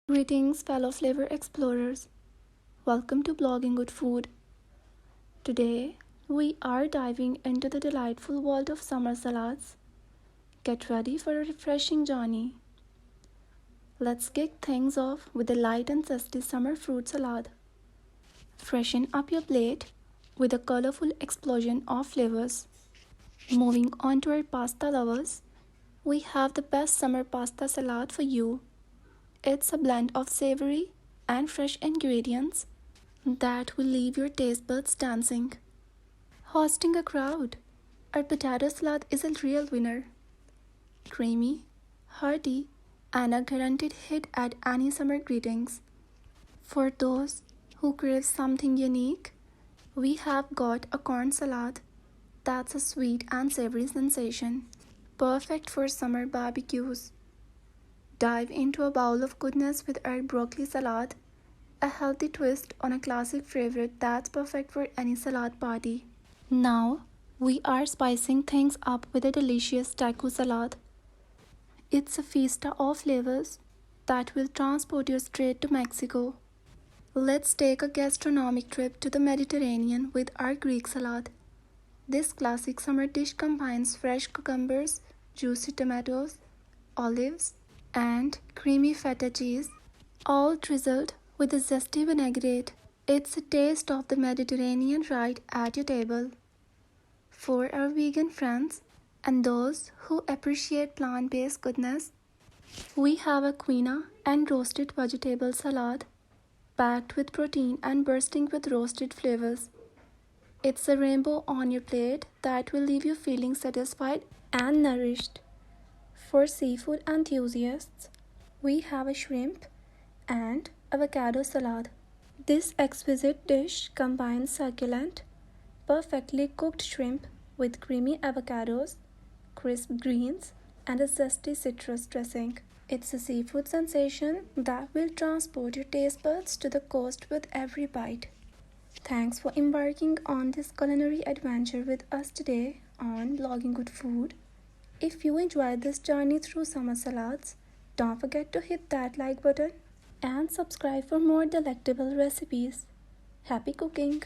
Greetings, fellow flavor explorers. Welcome to Blogging Good Food. Today, we are diving into the delightful world of summer salads. Get ready for a refreshing journey. Let's kick things off with a light and zesty summer fruit salad. Freshen up your plate with a colorful explosion of flavors. Moving on to our pasta lovers, we have the best summer pasta salad for you. It's a blend of savory and fresh ingredients that will leave your taste buds dancing. Hosting a crowd, our potato salad is a real winner. Creamy, hearty, and a guaranteed hit at any summer greetings. For those who crave something unique, we have got a corn salad that's a sweet and savory sensation, perfect for summer barbecues. Dive into a bowl of goodness with our broccoli salad, a healthy twist on a classic favorite that's perfect for any salad party. Now, we are spicing things up with a delicious taco salad. It's a fiesta of flavors that will transport you straight to Mexico. Let's take a gastronomic trip to the Mediterranean with our Greek salad. This classic summer dish combines fresh cucumbers, juicy tomatoes, olives, and creamy feta cheese, all drizzled with a zesty vinaigrette. It's a taste of the Mediterranean right at your table. For our vegan friends and those who appreciate plant-based goodness, we have a quinoa and roasted vegetable salad, packed with protein and bursting with roasted flavors. It's a rainbow on your plate that will leave you feeling satisfied and nourished. For seafood enthusiasts, we have a shrimp and avocado salad. This exquisite dish combines succulent, perfectly cooked shrimp with creamy avocados, crisp greens, and a zesty citrus dressing. It's a seafood sensation that will transport your taste buds to the coast with every bite. Thanks for embarking on this culinary adventure with us today on Blogging Good Food. If you enjoyed this journey through summer salads, don't forget to hit that like button and subscribe for more delectable recipes. Happy cooking!